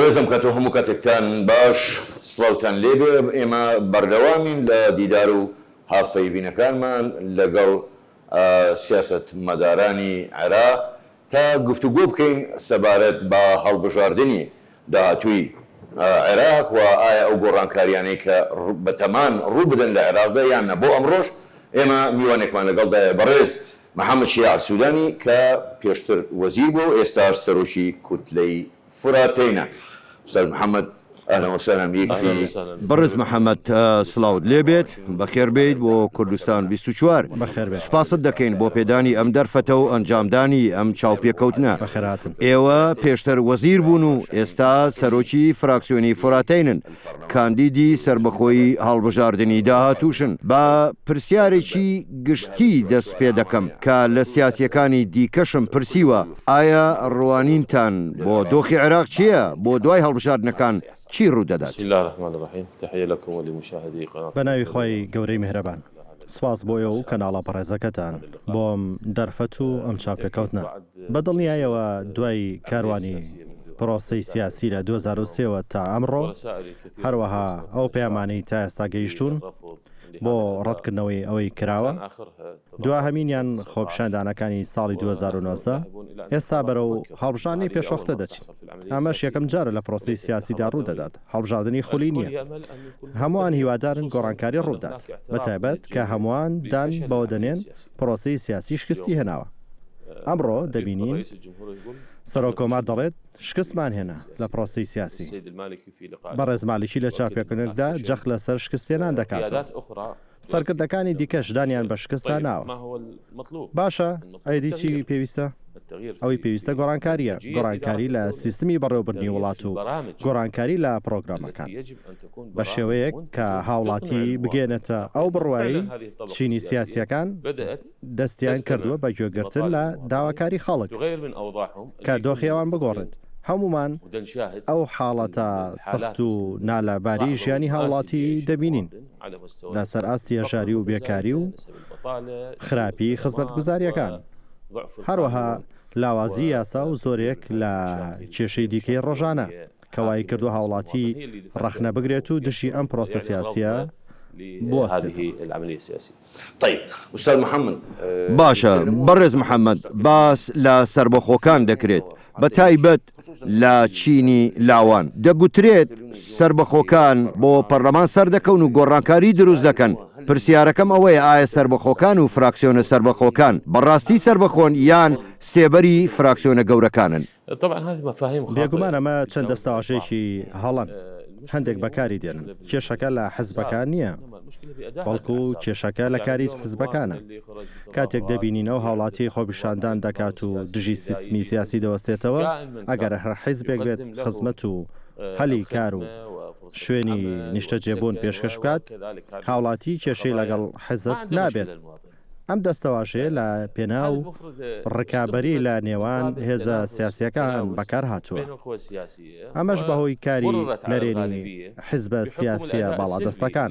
بەڕێزم کە تۆ هەموو کاتێکتان باش سڵاوتان لێبێ. ئێمە بەردەوامین لە دیدار و هاوفەیبینەکانمان لەگەڵ سیاست مەدارانی عێراق تا گفتوگۆ بکەین سەبارەت بە هەڵبژاردننی داهاتووی عێراق و ئایا ئەو گۆڕانکاریانەی کە بەتەمان ڕوو بدەن لە عێراقدا یان نە. بۆ ئەمڕۆژ ئێمە میوانێکمان لەگەڵدایە بەڕێز محەممەد شیاع سوودانی کە پێشتر وەزیر بوو، ئێستاش سەرۆکی کوتلەی فراتینە. ئوستاذ محەممەد ئەهلەن وسهلەن بیک. بەڕێز محەممەد سڵاوت لێبێت، بەخێر بێت بۆ کوردستان 24. سوپاست دەکەین بۆ پێدانی ئەم دەرفەتە و ئەنجامدانی ئەم چاوپێکەوتنە. ئێوە پێشتر وەزیر بوون و ئێستا سەرۆکی فراکسیۆنی فراتینن، کاندیدی سربەخۆی هەڵبژاردننی داهاتووشن. بە پرسیارێکی گشتی دەست پێ دەکەم کە لە سیاسیەکانی دیکەشم پرسیوە، ئایا ڕوانینتان بۆ دۆخی عێراق چییە بۆ دوای هەڵبژاردنەکان چی ڕوو دەدات؟ بسم الله الرحمن الرحیم. تحیە لەکم ولمشاهدی قناة. بەناوی خۆی گەورەی میهرەبان، سواس بۆیە و کەناڵە بەڕێزەکەتان بۆم دەرفەت و ئەم چاپێکەوتنە. بەدڵنیایەوە دوای کاروانی پرۆسەی سیاسی لە 2023 تا ئەمڕۆ، هەروەها ئەو پەیامانەی تا ئێستا گەیشتون بۆ ڕەتکردنەوەی ئەوەی کراوە، دوا هەمینیان خۆپیشاندانەکانی ساڵی 2019 ئێستا بەرەو هەڵبژاردنی پێشوەختە دەچین. ئەمەش یەکەم جارە لە پرۆسەی سیاسیدا ڕوو دەدات. هەڵبژاردنی خولی نییە. هەمووان هیوادارن گۆڕانکاری ڕوودات، بەتایبەت کە هەمووان دان بەوە دەنێن پرۆسەی سیاسی شکستی هێناوە. ئەمڕۆ دەبینین سەرۆکۆمار دەڵێت شکستمان هێنا لە پرۆسەی سیاسی. بەڕێز مالیکی لە چاپێکردنێکدا جەخ لەسەر شکستێنان دەکاتەوە. سەرکردەکانی دیکەش دانیان بە شکستا ناوە. باشە، ئەیدی چی پێویستە؟ ئەوەی پێویستە گۆڕانکاریە، گۆڕانکاری لە سیستمی بەڕێوەبردنی وڵات و گۆڕانکاری لە پرۆگرامەکان بە شێوەیەک کە هاوڵاتی بگێنێتە ئەو بڕوایی چینی سیاسیەکان دەستیان کردووە بە گوێگرتن لە داواکاری خەڵک کە دۆخیەوان بگۆڕێت. هەمومان ئەو حاڵەتە سەخت و نالەباری ژیانی هاوڵاتی دەبینین لەسەر ئاستی هەژاری و بێکاری و خراپی خزمەتگوزاریەکان، هەروەها لاوازی یاسا و زۆرێک لە کێشەی دیکەی ڕۆژانە کەوای کردو هاوڵاتی ڕەخنە بگرێت و دژی ئەم پرۆسە سیاسیە باشە. بەڕێز محەممەد، باس لە سربەخۆکان دەکرێت، بە تایبەت لە چینی لاوان. دەگوترێت سربەخۆکان بۆ پەرلەمان سەر دەکەون و گۆڕانکاری دروست دەکەن. پرسیارەکەم ئەوەیە، ئایا سربەخۆکان و فراکسیۆنە سربەخۆکان بەڕاستی سربەخۆن یان سێبەری فراکسیۆنە گەورەکانن؟ بێگومان ئەمە چەند دەستاواشێکی هەڵەن، هەندێک بەکاری دێنن. کێشەکە لە حزبەکان نییە، بەڵکو کێشەکە لە کاری حزبەکانە. کاتێک دەبینینەوە هاوڵاتی خۆپیشاندان دەکات و دژی سیستمی سیاسی دەوەستێتەوە، ئەگەر هەر حیزبێک بێت خزمەت و هەلی کار و شوێنی نیشتە جێبوون پێشکەش بکات، هاوڵاتی کێشەی لەگەڵ حزب نابێت. ئەم دەستەواشەیە لە پێناو ڕکابەری لە نێوان هێزە سیاسیەکان بەکار هاتووە. ئەمەش بەهۆی کاری نەرێنی حیزبە سیاسیە باڵادەستەکان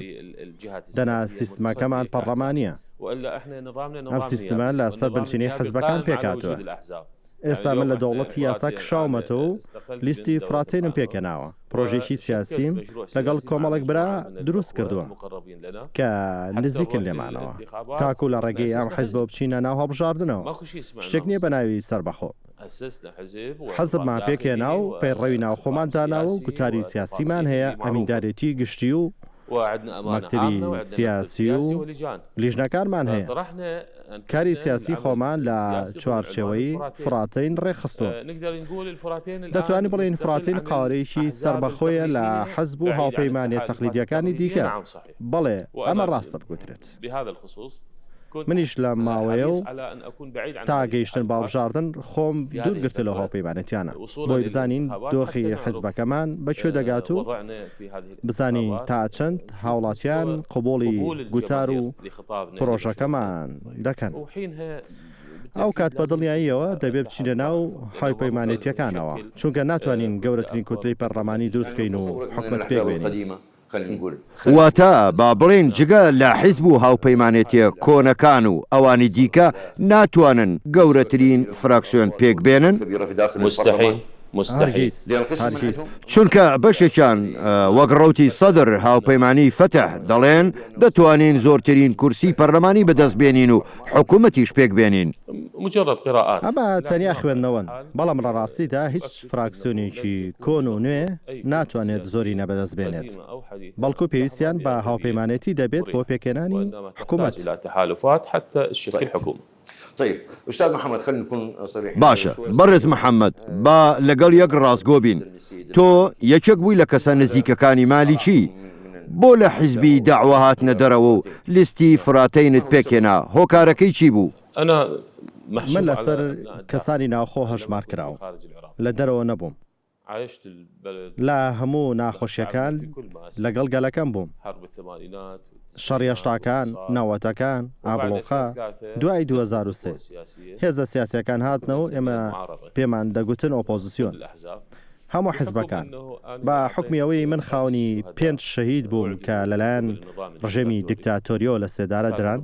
دەنا سیستمەکەمان پەرلەمانیە. ئەم سیستمە لە سەر بنچینەی حیزبەکان پێکاتوە. ئێستا من لە دەوڵەتی یاسا کشاومەتەوە و لیستی فراتینم پێکەناوە. پرۆژێکی سیاسیم لەگەڵ کۆمەڵێک برا دروست کردووە کە نزیکن لێمانەوە تاکو لە ڕێگەی ئەم حیزبە بچینە ناو هەڵبژاردنەوە. شتێک نییە بە ناوی سربەخۆ. حەزبمان پێکێنا و پەیڕەوی ناوخۆمانداناوە و گوتاری سیاسیمان هەیە، ئەمیندارێتی گشتی و مەکتەبی سیاسی و لیژنەکارمان هەیە. کاری سیاسی خۆمان لە چوارچێوەی فراتین ڕێخستووە. دەتوانین بڵێن فراتین قاوەرێکی سربەخۆیە لە حەزب و هاوپەیمانیە تەقلیدیەکانی دیکە. بەڵێ، ئەمە ڕاستە بگوترێت. منیش لە ماوەیە و تا گەیشتن باڵبژاردن خۆم دوورگرتە لە هاوپەیمانەتیانە بۆی بزانین دۆخی حزبەکەمان بەکوێ دەگات و بزانین تا چەند هاوڵاتیان قبوڵی گوتار و پرۆژەکەمان دەکەن. ئەو کات بە دڵنیاییەوە دەبێت بچینە ناو هاوپەیمانێتیەکانەوە، چونکە ناتوانین گەورەترین کوتلەی پەرلەمانی دروستکەین و حکومەت پێبێنین. واتە با بڵێن جگە لە حیزب و هاوپەیمانێتیە کۆنەکان و ئەوانی دیکە ناتوانن گەورەترین فراکسیۆن پێک بێنن؟ مستحيل. چونکە بەشێکیان وەک ڕوتی سەدر هاوپەیمانی فتح دەڵێن دەتوانین زۆرترین کورسی پەرلەمانی بەدەستبێنین و حکوومەتیش پێک بێنین. مجرد قراءات. ئەمە تەنیا خوێندنەوەن، بەڵام لە ڕاستیدا هیچ فراکسیۆنێکی کۆن و نوێ ناتوانێت زۆری نەبەدەست بێنێت، بەڵکو پێویستیان بە هاوپەیمانێتی دەبێت بۆ پێکێنانی حکوومەت. طيب أستاذ محمد خلينا نكون صريحين. باشە بەڕێز محەممەد با لەگەڵ یەک ڕاستگۆ بین. تۆ یەکێک بووی لە کەسە نزیکەکانی مالیکی بۆ لە حیزبی داعوا هاتنە دەرەوە و لیستی فراتینت پێکێنا هۆکارەکەی چی بوو؟ من لەسەر کەسانی ناوخۆ هەژمار کراوە، لە دەرەوە نەبووم، لە هەموو ناخۆشیەکان لەگەڵ گەلەکەم بووم، شەڕیەشتاکان، ناوەتەکان، ئابڵۆقا، دوای 2003 هێزە سیاسیەکان هاتنەوە ئێمە پێمان دەگوتن ئۆپۆزیسیۆن هەموو حیزبەکان بە حکمیەوەی من خاونی 5 شەهید بووم کە لەلایەن ڕژێمی دیکتاتۆریۆ لە سێدارە دران،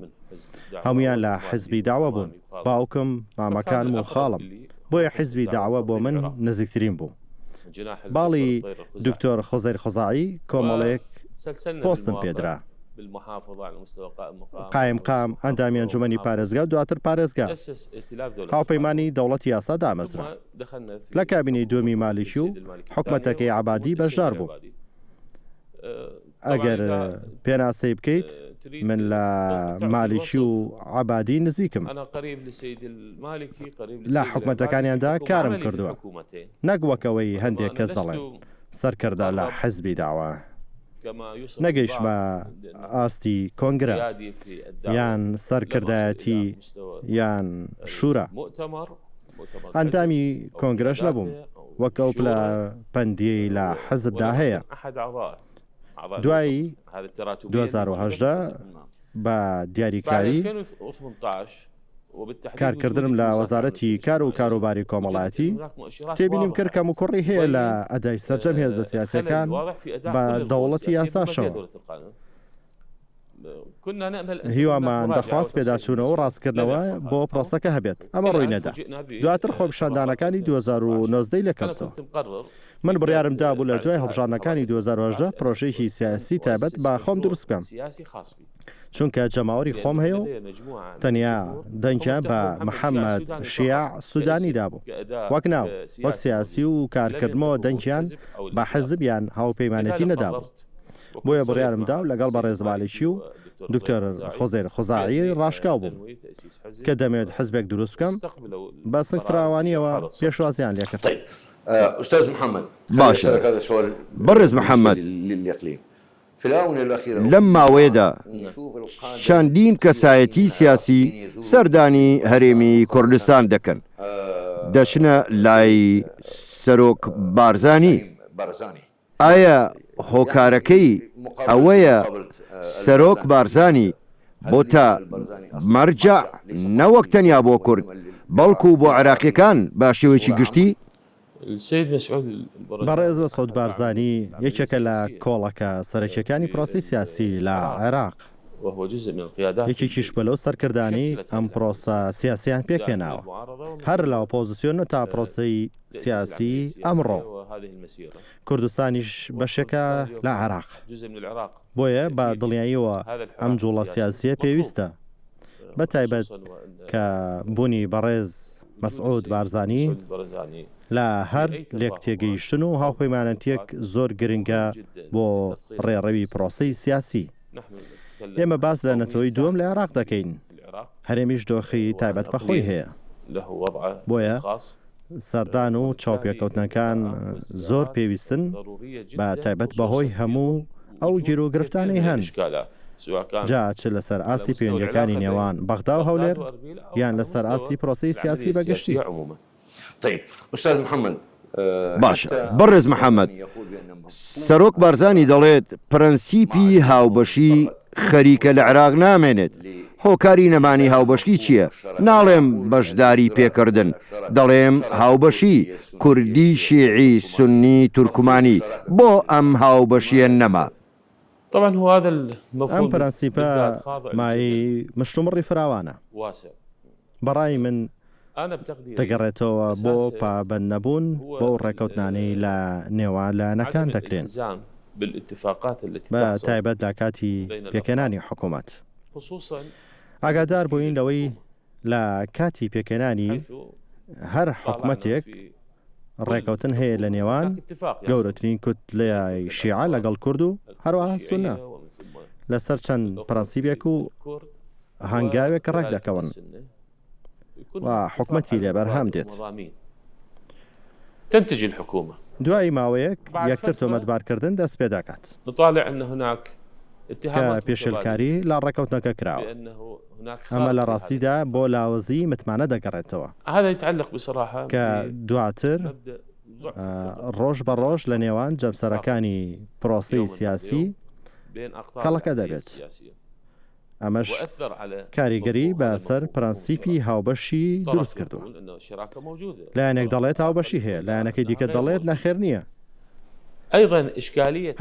هەمویان لە حیزبی داوا بوون، باوکم، مامەکانم و خاڵم، بۆیە حیزبی داوا بۆ من نزیکترین بوو. باڵی دکتۆر خۆزەیر خۆزاعی کۆمەڵێک پۆستم پێدرا، قایم قام ئەندامی ئەنجومەنی پارێزگا و دواتر پارێزگا، هاوپەیمانی دەوڵەتی یاسا دامەزرا، لە کابینەی دووەمی مالیکی و حکومەتەکەی عەبادی بەشدار بوو. ئەگەر پێناسەی بکەیت من لە مالیکی و عەبادی نزیکم، لە حکومەتەکانیاندا کارم کردووە، نەک وەکەوەی هەندێک کەس دەڵێن سەرکەردە لە حیزبی داوا. نەگەیشتمە ئاستی کۆنگرە یان سەرکردایەتی یان شورا، ئەندامی کۆنگرەش نەبووم، وەکەو لە پەندی لە حزبدا هەیە. دوای 2018 بە دیاریکاری کارکردنم لە وەزارەتی کار و کاروباری کۆمەڵایەتی تێبینیم کرد کەم و کوڕی هەیە لە ئەدای سەرجەم هێزە سیاسیەکان بە دەوڵەتی یاساشەوە. هیوامان دەخواست پێداچوونەوە و ڕاستکردنەوە بۆ پرۆسەکە هەبێت، ئەمە ڕووی نەدا. دواتر خۆپیشاندانەکانی 2019 لە کەوتەوە. من بڕیارمدا بوو لە دوای هەڵبژاردنەکانی 2018 پرۆژەیەکی سیاسی تایبەت بە خۆم دروست بکەم، چونکە جەماوەری خۆم هەیە و تەنیا دەنگیان بە محەممەد شیع سوودانیدا بوو، وەک ناو وەک سیاسی و کارکردنەوە دەنگیان بە حەزبیان هاوپەیمانەتی نەدابوو. بۆیە بڕیارمدا و لەگەڵ بە ڕێزمالیکی و دکتۆر خۆزەیر خۆزاعی ڕاشکاو بووم کە دەمەوێت حزبێک دروست بکەم بە سنگ فراوانیەوە پێشوازیان لێکرد. أستاذ محمد باشە بەڕێز محەممەد لەم ماوەیەدا چەندین کەسایەتی سیاسی سەردانی هەرێمی کوردستان دەکەن، دەچنە لای سەرۆک بارزانی. ئایا هۆکارەکەی ئەوەیە سەرۆک بارزانی بۆ تا مەرجع نەوەک تەنیا بۆ کورد بەڵکو بۆ عێراقیەکان بە شێوەیەکی گشتی؟ بەڕێز سەعود بارزانی یەکێکە لە کۆڵەکە سەرەکیەکانی پرۆسی سیاسی لە عێراق، یەکێکیش بە لەو سەرکردانی ئەم پرۆسە سیاسیان پێکێناوە، هەر لە ئۆپۆزیسیۆن تا پرۆسەی سیاسی ئەمڕۆ کوردستانیش بەشێکە لە عێراق، بۆیە بە دڵنیاییەوە ئەم جوڵە سیاسیە پێویستە، بە تایبەت کە بوونی بەڕێز مەسعود بارزانی لە هەر لێک تێگەیشتن و هاوپەیمانەتیەک زۆر گرنگە بۆ ڕێڕەوی پرۆسەی سیاسی. ئێمە باس لە نەتەوەی دووەم لە عێراق دەکەین، هەرێمیش دۆخی تایبەت بەخۆی هەیە، بۆیە سەردان و چاوپێکەوتنەکان زۆر پێویستن بە تایبەت بەهۆی هەموو ئەو گیرۆگرفتانەی هەن، جا چ لەسەر ئاستی پەیوەندیەکانی نێوان بەغدا و هەولێر یان لەسەر ئاستی پرۆسەی سیاسی بەگشتی. طيب أستاذ محمد باشە بەڕێز محەممەد سەرۆک بارزانی دەڵێت پرەنسیپی هاوبەشی خەریکە لە عێراق نامێنێت، هۆکاری نەمانی هاوبەشی چییە؟ ناڵێم بەشداری پێکردن، دەڵێم هاوبەشی کوردی شیعی سونی تورکمانی، بۆ ئەم هاوبەشیە نەما. ئەم پرەنسیپە مای مشتومڕی فراوانە، بەڕای من دەگەڕێتەوە بۆ پابەند نەبوون بۆ ڕێکەوتنانەی لە نێوان لایەنەکان دەکرێن بە تایبەت لە کاتی پێکەنانی حکوومەت. ئاگادار بووین لەوەی لە کاتی پێکەنانی هەر حکوومەتێک ڕێکەوتن هەیە لە نێوان گەورەترین کوتلەی شیعە لەگەڵ کورد و هەروەها سونە لەسەر چەند پرەنسیبێک و هەنگاوێک ڕێک دەکەون و حکوومەتی لێبەرهەم دێت. تنتج الحكومة دوای ماوەیەک یەکتر تۆمەتبارکردن دەست پێ دەکات کە پێشێلکاری لە ڕێکەوتنەکە کراوە. ئەمە لە ڕاستیدا بۆ لاوەزی متمانە دەگەڕێتەوە کە دواتر ڕۆژ بە ڕۆژ لە نێوان جەمسەرەکانی پرۆسی سیاسی کەڵەکە دەبێت. ئەمەش کاریگەری بەسەر پرەنسیپی هاوبەشی دروست کردووە. لایەنێک دەڵێت هاوبەشی هەیە، لایەنەکەی دیکە دەڵێت نەخێر نییە.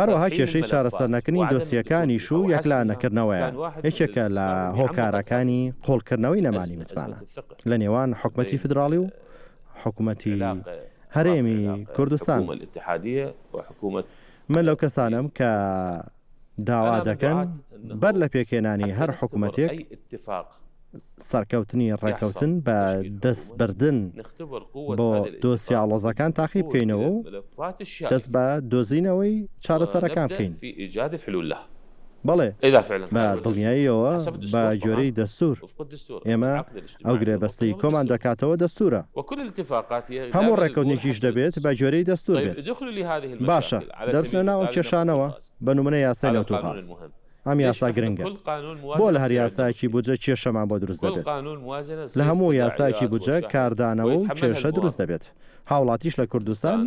هەروەها کێشەی چارەسەرنەکردنی دۆسیەکانیش و یەکلا نەکردنەوەیە یەکێکە لە هۆکارەکانی قۆڵکردنەوەی نەمانی متمانە لە نێوان حکوومەتی فدراڵی و حکوومەتی هەرێمی کوردستان. من لەو کەسانم کە داوا دەکەن بەر لە پێکێنانی هەر حکوومەتێک سەرکەوتنی ڕێکەوتن بە دەستبردن بۆ دۆسیاڵۆزەکان تاقی بکەینەوە و دەست بە دۆزینەوەی چارەسەرەکان بکەین. بەڵێ بە دڵنیاییەوە بە گوێرەی دەستور ئێمە ئەو گرێبەستەی کۆمان دەکاتەوە دەستورە. هەموو ڕێکەوتنێکیش دەبێت بە گوێرەی دەستور بێت. باشە دەبچنە ناو کێشانەوە بە نمونە یاسای نەوتوخاز. ئەم یاسا گرنگە بۆ لە هەر یاسایکی بودجە کێشەمان بۆ دروست دەبێت. لە هەموو یاسایکی بودجە کاردانەوە و کێشە دروست دەبێت. هاوڵاتیش لە کوردستان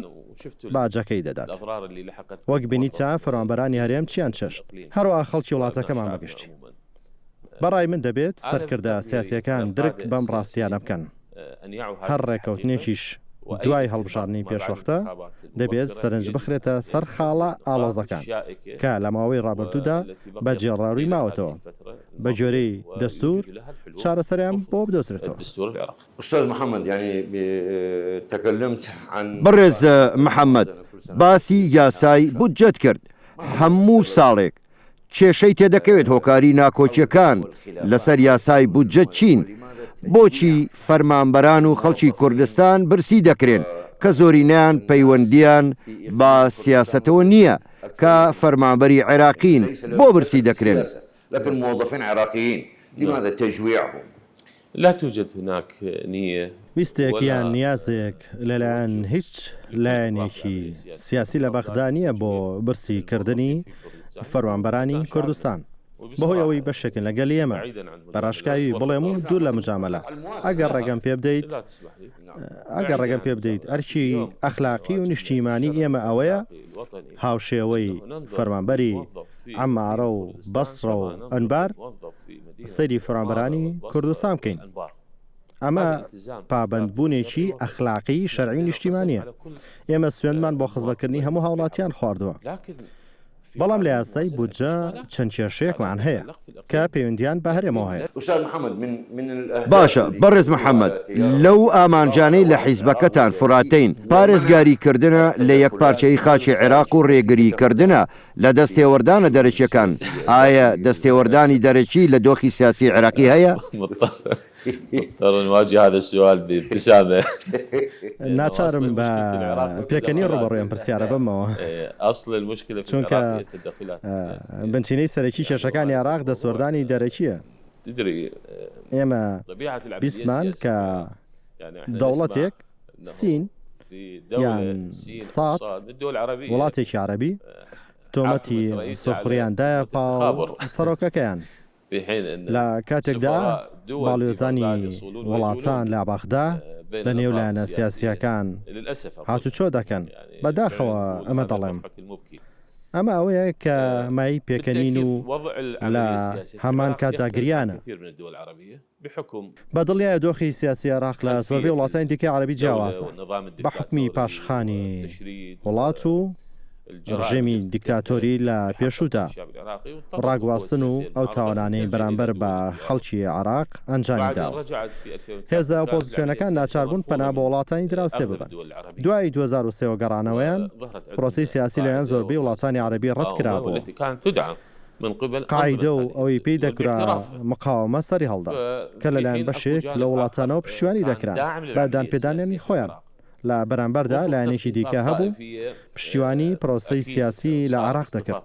باجەکەی دەدات. وەک بینیتە فەرمانبەرانی هەرێم چیان چێشت هەروەها خەڵکی وڵاتەکەمان بەگشتی. بەڕای من دەبێت سەرکردە سیاسیەکان درک بەم ڕاستیانە بکەن. هەر ڕێکەوتنێکیش دوای هەڵبژاردننی پێشوەختە دەبێت سەرنج بخرێتە سەر خاڵە ئاڵۆزەکان کە لە ماوەی ڕابردوودا بە جێڕاوی ماوەتەوە بە جۆرەی دەستور چارەسەریان بۆ بدۆزرێتەوە. أستاذ محمد يعني تكلمت عن بەڕێز محەممەد باسی یاسای بودجەت کرد. هەموو ساڵێک کێشەی تێدەکەوێت هۆکاری ناکۆچیەکان لەسەر یاسای بودجەت چین. بۆچی فەرمانبەران و خەڵکی کوردستان برسی دەکرێن کە زۆرینیان پەیوەندیان بە سیاسەتەوە نییە کە فەرمانبەری عێراقین بۆ برسی دەکرێن؟ لكن موظفين عراقيين لماذا تجويعهم؟ لا توجد هناك نية ویستێک یان نیازێک لەلایەن هیچ لایەنێکی سیاسی لە بەغدا نییە بۆ برسیکردنی فەرمانبەرانی کوردستان. بەهۆی ئەوەی بەشێکن لەگەل ئێمە بەڕاشکاوی بڵێم و دوور لە مجامەلە ئەگەر ڕێگەم پێ بدەیت ئەرکی ئەخلاقی و نیشتیمانی ئێمە ئەوەیە هاوشێوەی فەرمانبەری عەمارە و بەسڕە و ئەنبار سەیری فەرمانبەرانی کوردستان بکەین. ئەمە پابەندبوونێکی ئەخلاقی شەرعی و نیشتیمانیە. ئێمە سوێندمان بۆ خزمەتکردنی هەموو هاوڵاتیان خواردووە. بەڵام لە یاسای بودجە چەند کێشەیەکمان هەیە کە پەیوەندیان بە هەرێمەوە هەیە. باشە بەڕێز محەممەد لەو ئامانجانەی لە حیزبەکەتان فراتین پارێزگاریکردنە لە یەکپارچەی خاچی عێراق و ڕێگریکردنە لە دەستێوەردانە دەرەکیەکان. ئایا دەستێوەردانی دەرەکی لە دۆخی سیاسی عێراقی هەیە؟ نواجه هذا السؤال بابتسامة. ناچارم بە پێکەنی ڕوبەڕوێم پرسیارە بمەوە چونکە بنچینەی سەرەکی کێشەکانی عێراق دەسوەردانی دەرەکیە. ئێمە بیسمان کە دەوڵەتێک سین یان سات وڵاتێکی عەرەبی تۆمەتی سوخڕیاندایە پاڵ سەرۆکەکەیان لە کاتێکدا باڵێۆزانی وڵاتان لە بەغدا لە نێولایەنە سیاسیەکان هاتوچۆ دەکەن. بەداخەوە ئەمە دەڵێم ئەمە ئەوەیە کە مای پێکەنین و لە هەمان کاتداگریانە بەدڵیایە دۆخی سیاسی عێراق لە زۆربەی وڵاتانی دیکەی عەرەبی جیاوازە بە حکمی پاشخانی وڵات و ڕژێمی دیکتاتۆری لە پێشوودا ڕاگواستن و ئەو تاوانانەی بەرامبەر بە خەڵکی عراق ئەنجامی داوە. هێزە ئۆپۆزیسیۆنەکان ناچاربوون پەنا بە وڵاتانی دراوسێ ببن. دوای 2023 گەڕانەوەیان پرۆسی سیاسی لەیان زۆربەی وڵاتانی عەرەبی ڕەت کرابوو. قاعدە و ئەوەی پێی دەکرا مقاومە سەری هەڵدا کە لەلایەن بەشێک لە وڵاتانەوە پشتیوانی دەکران بە دانپێدانێنی خۆیان لە بەرامبەردا لایەنێکی دیکە هەبوو پشتیوانی پرۆسەی سیاسی لە عراق دەکرد.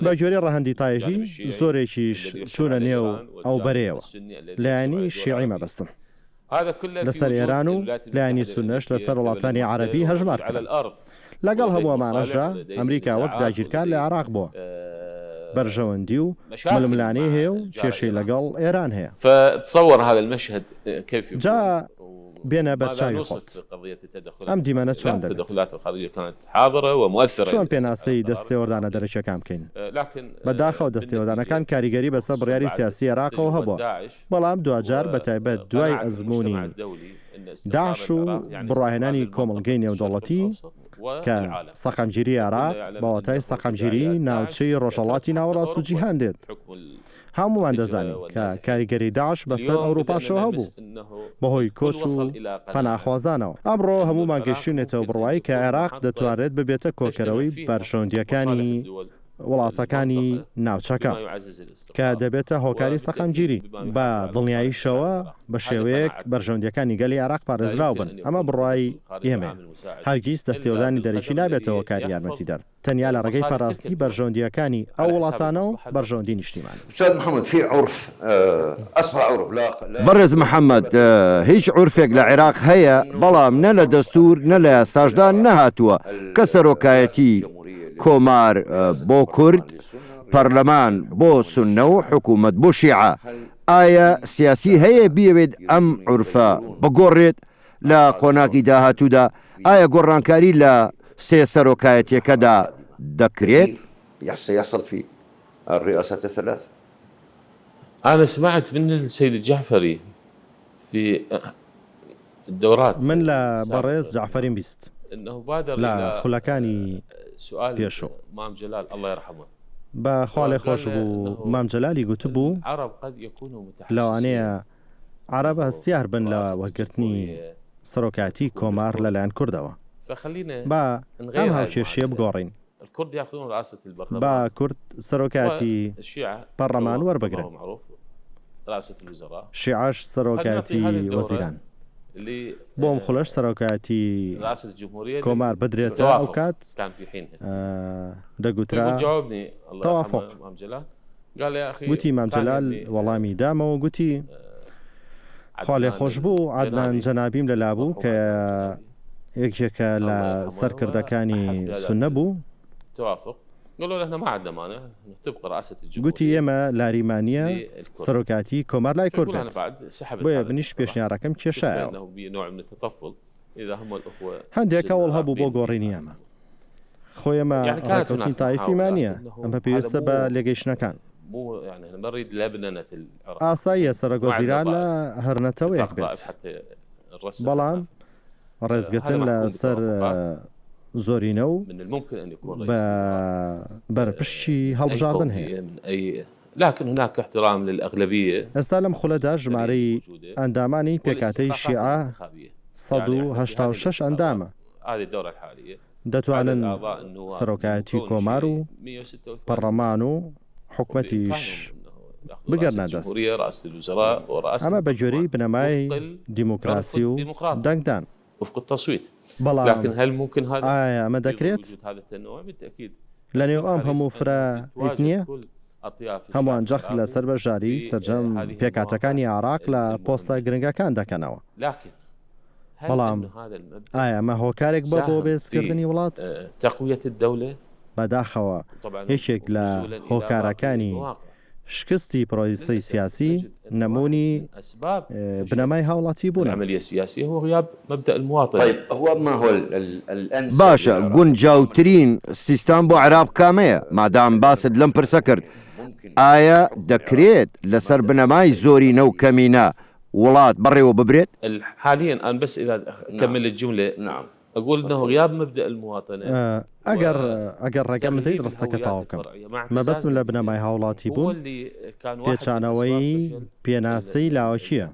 بە جۆرەی ڕەهەندی تایژی زۆرێکیش چوونە نێو ئەو بەرەیەوە لایەنی شیعی مەبەستن لەسەر ئێران و لایەنی سونەش لەسەر وڵاتانی عەرەبی هەژمار کرد. لەگەڵ هەموو ئەمانەشدا ئەمریکا وەک داگیرکار لە عراق بووە بەرژەوەندی و ململانەی هەیە و کێشەی لەگەڵ ئێران هەیە. فتصور هذا المشهد كيف جا بێنە بەرچاوی خۆت ئەم دیمەنە چۆن چۆن پێناسەی دەستێوەردانە دەرەکیەکان بکەین بەداخەوە دەستێوەردانەکان کاریگەری بەسەر بڕیاری سیاسی عێراقەوە هەبووە بەڵام دوجار بەتایبەت دوای ئەزمموی داعش و بڕاهێنانی کۆمەڵگەی نێودەوڵەتی کە سەقەمگیری عێراق بەواتای سەقەمگیری ناوچەی ڕۆژهەڵاتی ناوەڕاست و جیهان دێت. هەمومان دەزانین کە کاریگەری داعش بەسەر ئەوروپاشەوە هەبوو بەهۆی کۆچ و پەناخوازانەوە. ئەمڕۆ هەمومان گەیشتێتەوە بڕوایی کە عێراق دەتوانرێت ببێتە کۆکەرەوەی بەرژەوەندیەکانی وڵاتەکانی ناوچەکە کە دەبێتە هۆکاری سەقەمگیری بە دڵنیاییشەوە بە شێوەیەک بەرژەوەندیەکانی گەلی عراق پارێزراو بن. ئەمە بڕوایی ئێمە هەرگیز دەستێوەدانی دەرەکی نابێتەوە کاری یارمەتیدەر تەنیا لە ڕێگەی پاراستنی بەرژەوەندیەکانی ئەو وڵاتانە و بەرژەوەندی نیشتیمانی. بەڕێز محەممەد هیچ عورفێک لە عێراق هەیە بەڵام نە لە دەستور نە لە ساژدان نەهاتووە کە سەرۆکایەتی کۆمار بۆ کورد پەرلەمان بۆ سونە و حکوومەت بۆ شیعە. ئایا سیاسی هەیە بیەوێت ئەم عورفە بگۆڕێت لە قۆناقی داهاتوودا؟ ئایا گۆڕانکاری لە سێ سەرۆکایەتیەکەدا دەکرێت؟ أنا سمعت من السيد الجعفري في الدورات من لا بەڕێز جعفەرین بیست لە خولەکانی پێشۆ مام جلال الله يرحمه بە خوا لێ خۆش بوو مام جەلالی گوتبوو لەوانەیە عەرەب هەستیار بن لە وەرگرتنی سەرۆکایەتی کۆمار لەلایەن کوردەوە. با ئەم هاوکێشیە بگۆڕین با کورد سەرۆکایەتی پەرلەمان وەربگرن شیعەش سەرۆکایەتی وەزیران بۆم خۆلەش سەرۆکایەتی کۆمار بدرێتە ئەو کات دەگوترا تەوافق. گوتی مام جەلال وەڵامی دامەوە گوتی خوا لێ خۆش بوو عەدنان جەنابیم لەلا بوو کە یەکێکە لە سەرکردەکانی سونە بوو گوتی ئێمە لاریمانیە سەرۆکاتی کۆمار لای کورد بۆیە بنیش پێشنیارەکەم کێشایەوە. هەندێک هەوڵ هەبوو بۆ گۆڕینی ئەمە خۆی ئەمە ڕاکەوتنی تایفیمانە ئەمە پێویستە بە لێگەیشتنەکان ئاساییە سەرۆکۆزیران لە هەرنەتەوەیەک بێت بەڵام ڕێزگرتن لە سەر زۆرینە و بەرپشتی هەڵبژاردن هەیە. لكن هناك احترام للأغلبية. ئێستا لەم خولەدا ژمارەی ئەندامانی پێکاتەی شیعە 186 ئەندامە دەتوانن سەرۆکایەتی کۆمار و پەرلەمان و حکومەتیش بگەرنە دەست. ئەمە بە جۆرەی بنەمای دیموکراسی و دەنگدان بەڵام ئایا ئەمە دەکرێت لە نێو ئەم هەموو فرایت نییە؟ هەمووان جەخت لەسەر بەژاری سەرجەم پێکاتەکانی عێراق لە پۆستە گرنگەکان دەکەنەوە بەڵام ئایا ئەمە هۆکارێک بە بۆ بێزکردنی وڵات؟ بەداخەوە یەکێک لە هۆکارەکانی شکستی پرۆسەی سیاسی نمونی بنەمای هاوڵاتی بوون. باشە گونجاوترین سیستان بۆ عێراق کامەیە مادام باست لەم پرسە کرد ئایا دەکرێت لەسەر بنەمای زۆرینە و کەمینە وڵات بەڕێوە ببرێت؟ حاليا أنا بس إذا كمل الجملة اقول انه غياب مبدا المواطنه ئەگەر ڕێگەم بدەیت ڕستەکە تاوکەم مەبەستم لە بنەمای هاوڵاتی بوون پێچانەوەی پێناسەی لاوەکیە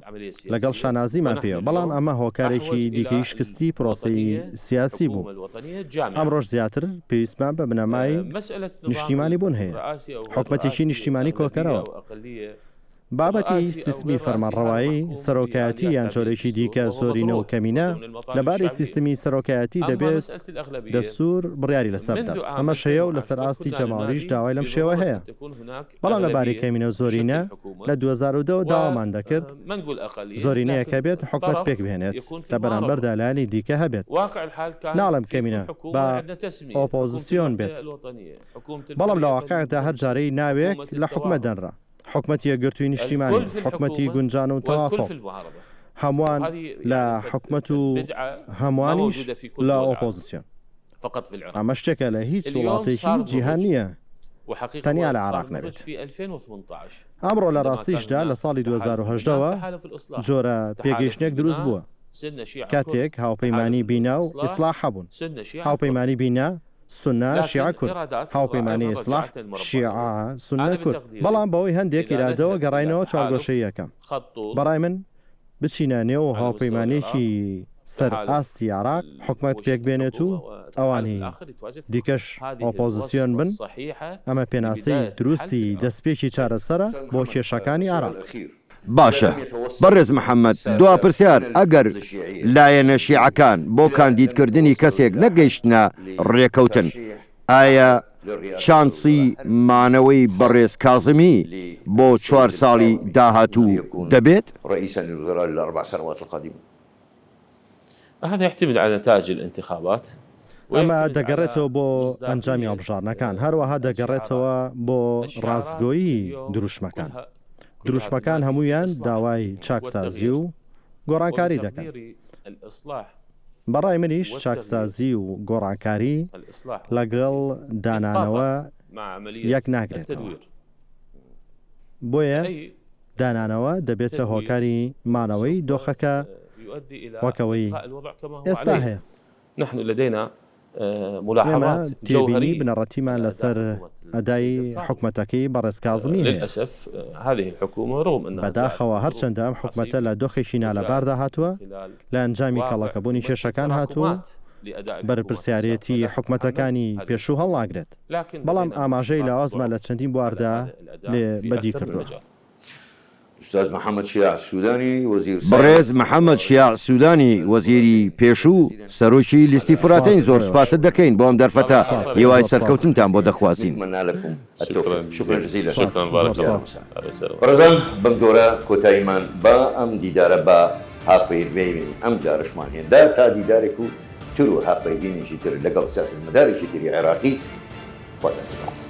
لەگەڵ شانازیمان پێوە بەڵام ئەمە هۆکارێکی دیکەی شکستی پرۆسی سیاسی بوو ئەمڕۆژ زیاتر پێویستمان بە بنەمای نیشتیمانی بوون هەیە حکومەتێکی نیشتیمانی کۆکەرەوە بابەتی سیستمی فەرمانڕەوایی سەرۆکایەتی یان جۆرێکی دیکە زۆرینە و کەمینە لەبارەی سیستمی سەرۆکایەتی دەبێت دەستور بڕیاری لەسەردا ئەمە شەیە و لەسەر ئاستی جەماوەریش داوای لەم شێوە هەیە بەڵام لەبارەی کەمینە و زۆرینە لە 2010 داوامان دەکرد زۆرینەیەکە بێت حکومەت پێک بهێنێت لە بەرامبەردا لایەنی دیکە هەبێت ناڵم کەمینە بە ئۆپۆزیسیۆن بێت بەڵام لە واقعدا هەر جارەی ناوێک لە حکومەت دەنرا حکومەتی یەکگرتووی نیشتیمانی حکومەتی گونجان و تەوافق هەمووان لە حکومەت و هەمووانیش لە ئۆپۆزیسیۆن ئەمە شتێکە لە هیچ وڵاتێکی جیهان نییە تەنیا لە عێراق نەبێت ئەمڕۆ لە ڕاستیشدا لە ساڵی 2010ەوە جۆرە پێگەیشتنێک دروست بووە کاتێک هاوپەیمانی بینا و ئیسلاح هەبوون هاوپەیمانی بینا سنە شیعە کورد هاوپەیمانی ئیسلاح شیعە سنە کورد بەڵام بەوەی هەندێک ئیرادەوە گەڕاینەوە چاوگۆشەی یەکەم بەڕای من بچینە نێو هاوپەیمانێکی سەر ئاستی عێراق حکومەت پێک بێنێت و ئەوانی دیکەش ئۆپۆزیسیۆن بن ئەمە پێناسەی دروستی دەستپێکی چارەسەرە بۆ کێشەکانی عێراق باشە بەڕێز محەممەد دوا پرسیار ئەگەر لایەنە شیعەکان بۆ کاندیدکردنی کەسێک نەگەیشتە ڕێکەوتن ئایا شانسی مانەوەی بەڕێز کازمی بۆ 4 ساڵی داهاتوو دەبێت هذا يعتمد على نتائج الانتخابات ئەمە دەگەڕێتەوە بۆ ئەنجامی هەڵبژارنەکان هەروەها دەگەڕێتەوە بۆ ڕاستگۆیی دروشمەکان دروشمەکان هەمویان داوای چاکسازی و گۆڕانکاری دەکەن بەڕای منیش چاکسازی و گۆڕانکاری لەگەڵ دانانەوە یەک ناگرێتەوە بۆیە دانانەوە دەبێتە هۆکاری مانەوەی دۆخەکە وەکەوەی ئێستا هەیە نحن لدينا ملاحظات جوهرية بنەڕەتیمان لەسەر ئەدای حکومەتەکەی بەڕێز کازمی للأسف هذه الحكومة رغم أنها بەداخەوە هەرچەندە ئەم حکومەتە لە دۆخێکی نالەباردا هاتووە لە ئەنجامی کەڵەکەبوونی کێشەکان هاتووە بەرپرسیارەتی حکومەتەکانی پێشوو هەڵناگرێت بەڵام ئاماژەی لاوازمە لە چەندین بواردا لێ بەدی کردووە بەڕێز محەممەد شیاع سوودانی وەزیری پێشوو سەرۆکی لیستی فراتین زۆر سپاست دەکەین بۆ ئەم دەرفەتە هیوای سەرکەوتنتان بۆ دەخوازیین بەڕێزان بەم جۆرە کۆتاییمان بە ئەم دیدارە بە هافەیربێوین ئەم جارشمان هێندا تا دیدارێک و تر و هافەیبینێکی تر لەگەڵ سیاستمەدارێکی تری عێراقی خۆتان